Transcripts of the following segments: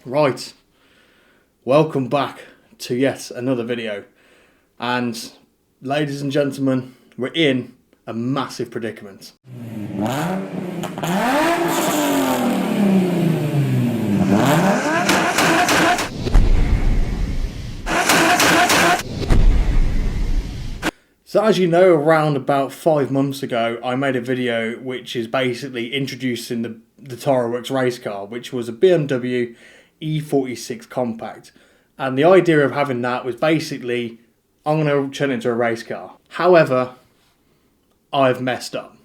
Right, welcome back to yet another video, and ladies and gentlemen, we're in a massive predicament. So as you know, around about 5 months ago, I made a video which is basically introducing the Toroworks race car, which was a BMW E46 compact. And the idea of having that was basically, I'm going to turn it into a race car. However, I've messed up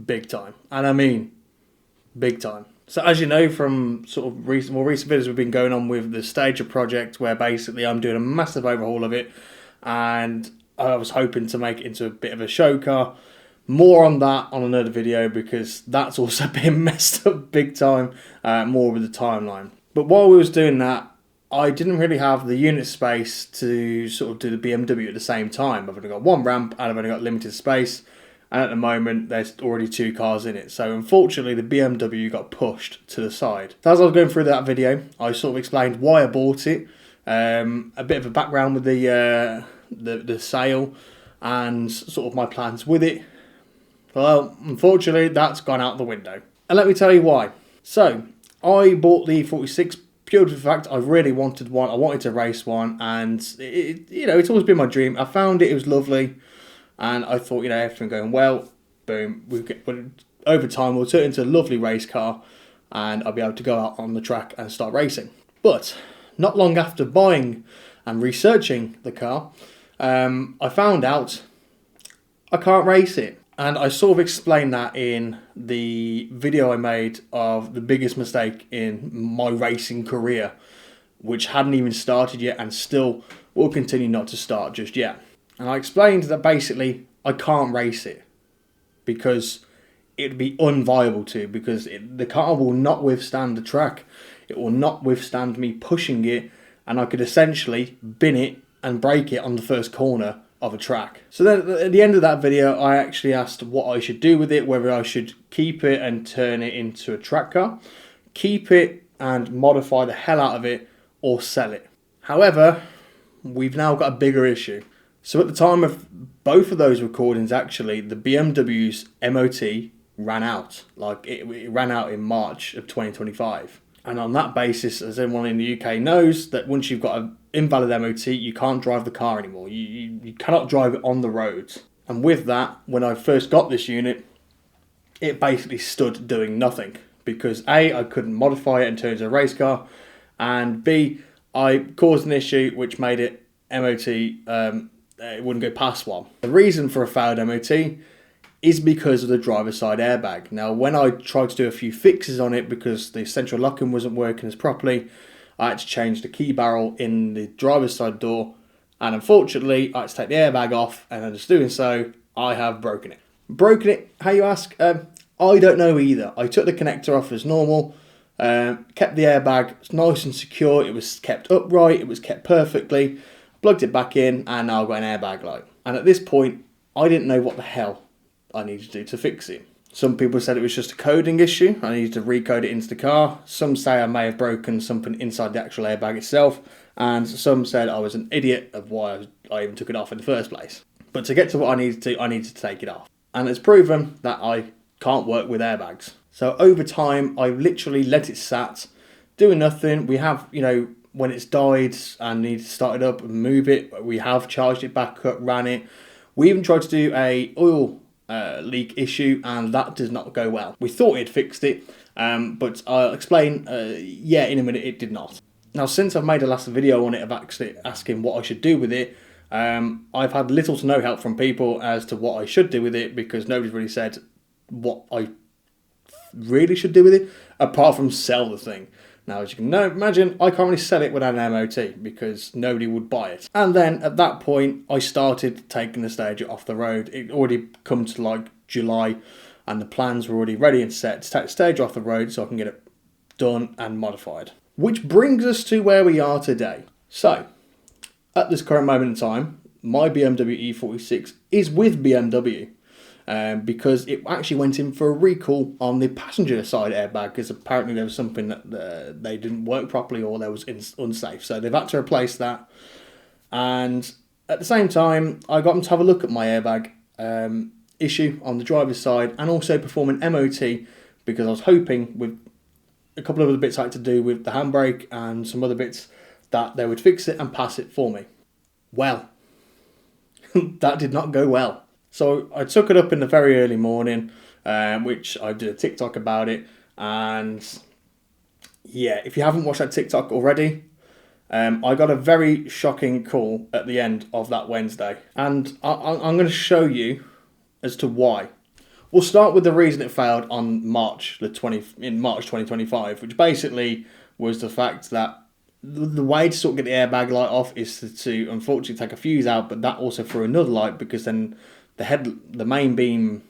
big time. And I mean, big time. So as you know from sort of more recent videos we've been going on with the Stager project, where basically I'm doing a massive overhaul of it, and I was hoping to make it into a bit of a show car. More on that on another video, because that's also been messed up big time, more with the timeline. But while we was doing that, I didn't really have the unit space to sort of do the BMW at the same time. I've only got one ramp and I've only got limited space. And at the moment, there's already 2 cars in it. So unfortunately, the BMW got pushed to the side. So as I was going through that video, I sort of explained why I bought it. A bit of a background with the sale and sort of my plans with it. Well, unfortunately, that's gone out the window. And let me tell you why. So, I bought the E46 purely for the fact I really wanted one. I wanted to race one, and it's always been my dream. I found it was lovely, and I thought, everything going well, boom, over time we'll turn it into a lovely race car, and I'll be able to go out on the track and start racing. But not long after buying and researching the car, I found out I can't race it. And I sort of explained that in the video I made of the biggest mistake in my racing career, which hadn't even started yet and still will continue not to start just yet. And I explained that basically I can't race it because it would be unviable to, because the car will not withstand the track. It will not withstand me pushing it, and I could essentially bin it and break it on the first corner of a track. So then at the end of that video, I actually asked what I should do with it, whether I should keep it and turn it into a track car, keep it and modify the hell out of it, or sell it. However, we've now got a bigger issue. So at the time of both of those recordings, actually, the BMW's MOT ran out. It ran out in March of 2025. And on that basis, as everyone in the UK knows, that once you've got an invalid MOT, you can't drive the car anymore. You cannot drive it on the roads. And with that, when I first got this unit, it basically stood doing nothing. Because A, I couldn't modify it and turn it into a race car. And B, I caused an issue which made it MOT, it wouldn't go past one. The reason for a failed MOT is because of the driver's side airbag. Now, when I tried to do a few fixes on it, because the central locking wasn't working as properly, I had to change the key barrel in the driver's side door, and unfortunately, I had to take the airbag off, and in just doing so, I have broken it. Broken it, how you ask? I don't know either. I took the connector off as normal, kept the airbag nice and secure, it was kept upright, it was kept perfectly, plugged it back in, and now I've got an airbag light. And at this point, I didn't know what the hell I needed to do to fix it. Some people said it was just a coding issue. I needed to recode it into the car. Some say I may have broken something inside the actual airbag itself. And some said I was an idiot of why I even took it off in the first place. But to get to what I needed to take it off. And it's proven that I can't work with airbags. So over time, I literally let it sat, doing nothing. We have, when it's died and need to start it up and move it, we have charged it back up, ran it. We even tried to do a oil leak issue, and that does not go well. We thought it fixed it, but I'll explain, in a minute, it did not. Now, since I've made a last video on it of actually asking what I should do with it, I've had little to no help from people as to what I should do with it, because nobody's really said what I really should do with it, apart from sell the thing. Now, as you can imagine, I can't really sell it without an MOT because nobody would buy it. And then at that point, I started taking the Stager off the road. It already come to July, and the plans were already ready and set to take the Stager off the road so I can get it done and modified. Which brings us to where we are today. So, at this current moment in time, my BMW E46 is with BMW. because it actually went in for a recall on the passenger side airbag, because apparently there was something that they didn't work properly, or there was unsafe. So they've had to replace that. And at the same time, I got them to have a look at my airbag issue on the driver's side, and also perform an MOT, because I was hoping with a couple of other bits I had to do with the handbrake and some other bits that they would fix it and pass it for me. Well, that did not go well. So I took it up in the very early morning, which I did a TikTok about it. And yeah, if you haven't watched that TikTok already, I got a very shocking call at the end of that Wednesday. And I'm going to show you as to why. We'll start with the reason it failed on March 2025, which basically was the fact that the way to sort of get the airbag light off is to unfortunately take a fuse out, but that also threw another light, because then the main beam,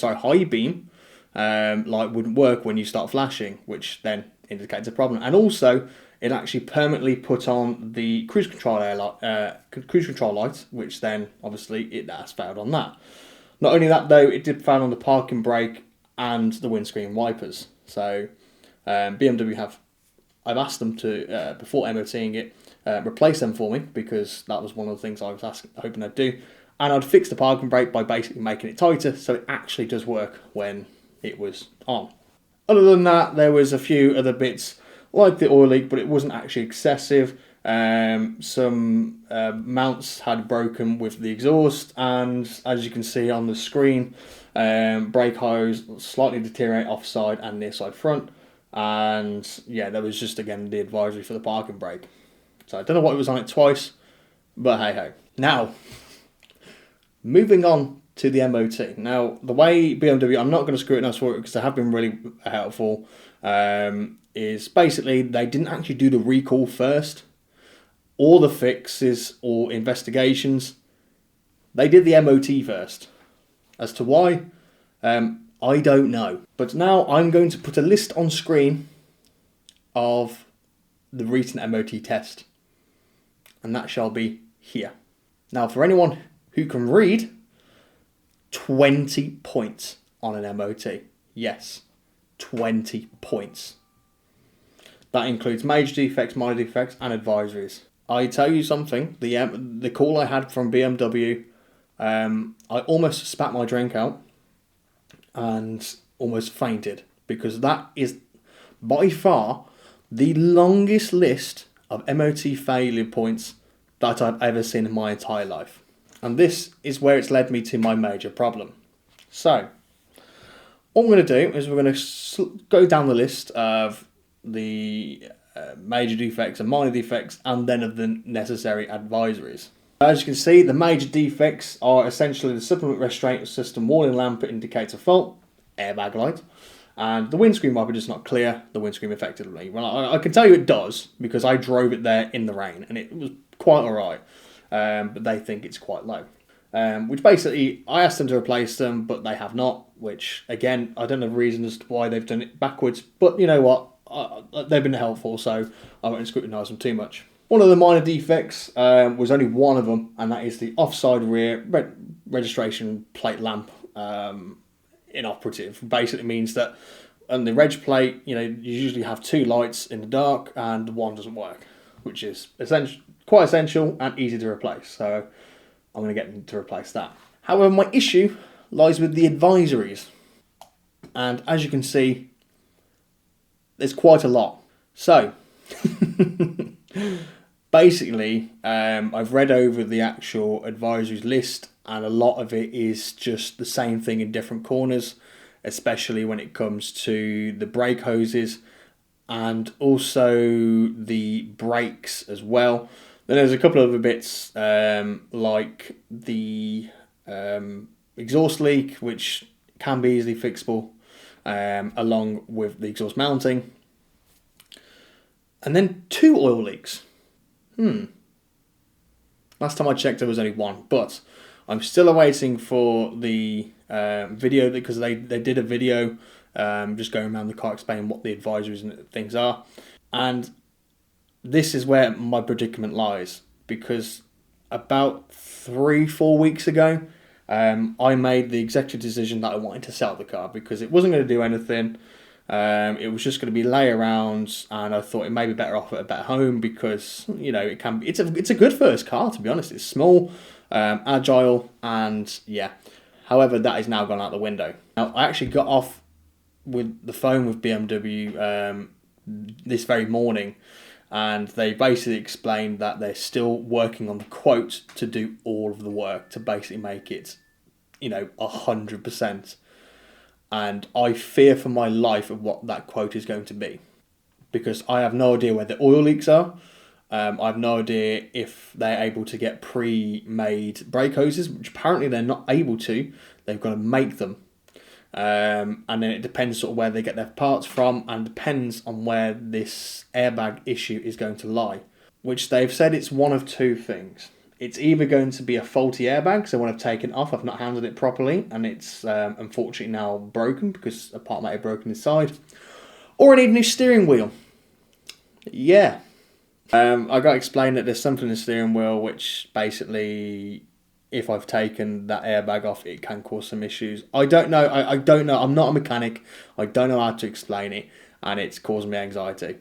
high beam light wouldn't work when you start flashing, which then indicates a problem. And also, it actually permanently put on the cruise control light, which then obviously it has failed on that. Not only that though, it did fail on the parking brake and the windscreen wipers. So BMW I've asked them to, before MOTing it, replace them for me, because that was one of the things I was hoping they'd do. And I'd fix the parking brake by basically making it tighter, so it actually does work when it was on. Other than that, there was a few other bits like the oil leak, but it wasn't actually excessive. Some mounts had broken with the exhaust, and as you can see on the screen, brake hose slightly deteriorate offside and near side front. And yeah, there was just again the advisory for the parking brake. So I don't know what it was on it twice, but hey ho. Now, moving on to the MOT. Now, the way BMW, I'm not going to scrutinise for it because they have been really helpful, is basically they didn't actually do the recall first, or the fixes or investigations. They did the MOT first. As to why, I don't know. But now I'm going to put a list on screen of the recent MOT test, and that shall be here. Now, for anyone who can read, 20 points on an MOT. Yes, 20 points. That includes major defects, minor defects, and advisories. I tell you something, the call I had from BMW, I almost spat my drink out and almost fainted, because that is by far the longest list of MOT failure points that I've ever seen in my entire life. And this is where it's led me to my major problem. So, what we're going to do is we're going to go down the list of the major defects and minor defects, and then of the necessary advisories. As you can see, the major defects are essentially the supplement restraint system warning lamp indicates a fault, airbag light, and the windscreen wiper is not clear, the windscreen effectively. Well, I can tell you it does, because I drove it there in the rain, and it was quite alright. But they think it's quite low. Which basically, I asked them to replace them, but they have not, which, again, I don't know the reason as to why they've done it backwards, but you know what, they've been helpful, so I won't scrutinise them too much. One of the minor defects was only one of them, and that is the offside rear registration plate lamp inoperative. Basically means that on the reg plate, you usually have two lights in the dark, and one doesn't work, which is quite essential and easy to replace, so I'm going to get them to replace that. However, my issue lies with the advisories, and as you can see, there's quite a lot. So, basically, I've read over the actual advisories list, and a lot of it is just the same thing in different corners, especially when it comes to the brake hoses and also the brakes as well. Then there's a couple of other bits like the exhaust leak, which can be easily fixable, along with the exhaust mounting. And then 2 oil leaks. Last time I checked there was only 1, but I'm still awaiting for the video, because they did a video just going around the car explaining what the advisories and things are. And this is where my predicament lies, because about 3-4 weeks ago, I made the executive decision that I wanted to sell the car because it wasn't going to do anything. It was just going to be lay around, and I thought it may be better off at a better home because it can. It's a good first car, to be honest. It's small, agile, and yeah. However, that is now gone out the window. Now I actually got off with the phone with BMW this very morning, and they basically explained that they're still working on the quote to do all of the work to basically make it, 100%. And I fear for my life of what that quote is going to be, because I have no idea where the oil leaks are. I have no idea if they're able to get pre-made brake hoses, which apparently they're not able to. They've got to make them. And then it depends sort of where they get their parts from, and depends on where this airbag issue is going to lie, which they've said it's one of two things. It's either going to be a faulty airbag, so when I've taken it off, I've not handled it properly, and it's unfortunately now broken because a part might have broken inside, or I need a new steering wheel. Yeah. I got explained that there's something in the steering wheel which basically, if I've taken that airbag off, it can cause some issues. I don't know. I don't know. I'm not a mechanic. I don't know how to explain it, and it's causing me anxiety.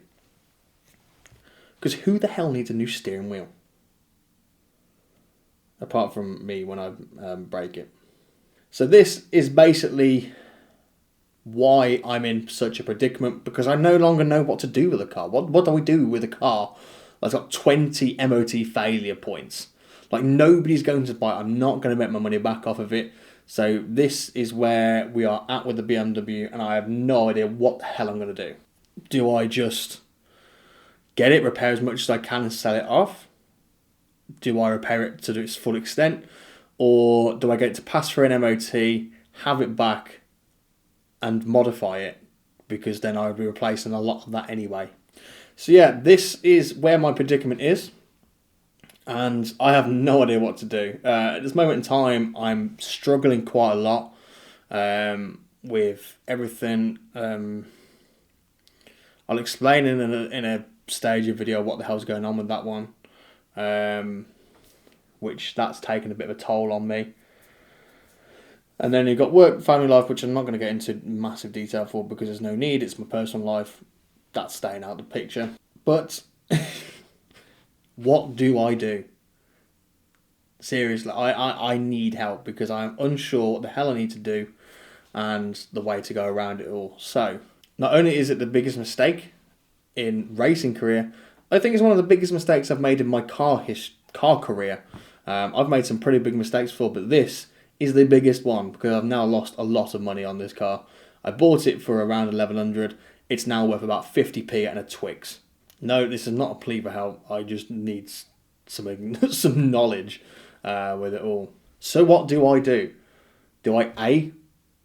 Because who the hell needs a new steering wheel? Apart from me when I break it. So this is basically why I'm in such a predicament, because I no longer know what to do with a car. What do we do with a car that's got 20 MOT failure points? Like, nobody's going to buy it. I'm not going to make my money back off of it. So this is where we are at with the BMW, and I have no idea what the hell I'm going to do. Do I just get it, repair as much as I can and sell it off? Do I repair it to its full extent? Or do I get it to pass through an MOT, have it back, and modify it? Because then I would be replacing a lot of that anyway. So yeah, this is where my predicament is. And I have no idea what to do. At this moment in time, I'm struggling quite a lot with everything. I'll explain in a stage of video what the hell's going on with that one. Which that's taken a bit of a toll on me. And then you've got work, family life, which I'm not going to get into massive detail for because there's no need. It's my personal life. That's staying out of the picture. But what do I do? Seriously, I need help because I'm unsure what the hell I need to do and the way to go around it all. So, not only is it the biggest mistake in racing career, I think it's one of the biggest mistakes I've made in my car career. I've made some pretty big mistakes before, but this is the biggest one because I've now lost a lot of money on this car. I bought it for around 1100. It's now worth about 50p and a Twix. No, this is not a plea for help. I just need some knowledge with it all. So what do I do? Do I A,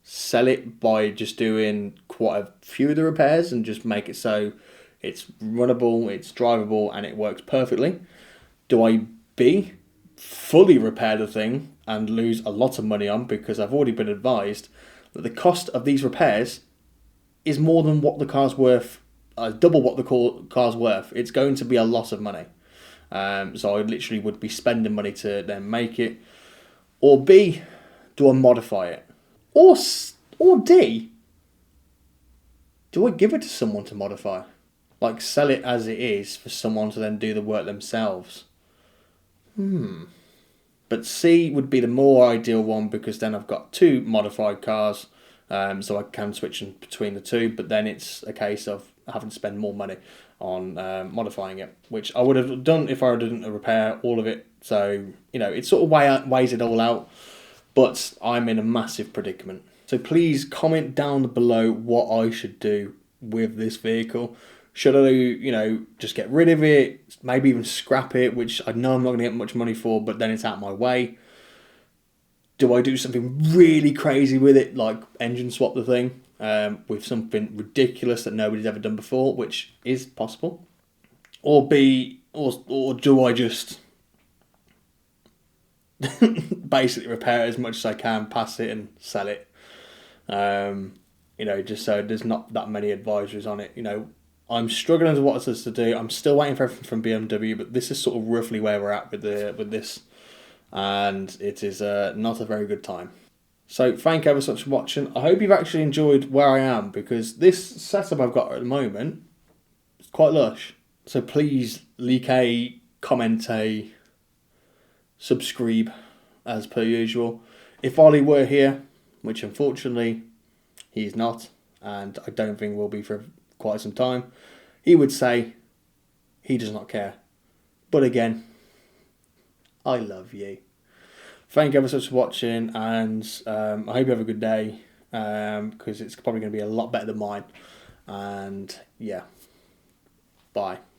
sell it by just doing quite a few of the repairs and just make it so it's runnable, it's drivable, and it works perfectly? Do I B, fully repair the thing and lose a lot of money on because I've already been advised that the cost of these repairs is more than what the car's worth, double what the car's worth. It's going to be a lot of money. So I literally would be spending money to then make it. Or B, do I modify it? Or D, do I give it to someone to modify? Like, sell it as it is for someone to then do the work themselves. But C would be the more ideal one because then I've got two modified cars, so I can switch between the two, but then it's a case of having to spend more money on modifying it, which I would have done if I didn't repair all of it. So, it sort of weighs it all out, but I'm in a massive predicament. So please comment down below what I should do with this vehicle. Should I, just get rid of it, maybe even scrap it, which I know I'm not going to get much money for, but then it's out of my way? Do I do something really crazy with it, like engine swap the thing with something ridiculous that nobody's ever done before, which is possible? Or B, or do I just basically repair it as much as I can, pass it and sell it? Just so there's not that many advisories on it, I'm struggling with what else to do. I'm still waiting for everything from BMW, but this is sort of roughly where we're at with this. and it is not a very good time. So thank you ever so much for watching. I hope you've actually enjoyed where I am, because this setup I've got at the moment is quite lush. So please leave a comment, a subscribe as per usual. If Ollie were here, which unfortunately he's not, and I don't think will be for quite some time, he would say he does not care. But again, I love you. Thank you ever so much for watching, and I hope you have a good day, because it's probably going to be a lot better than mine. And yeah, bye.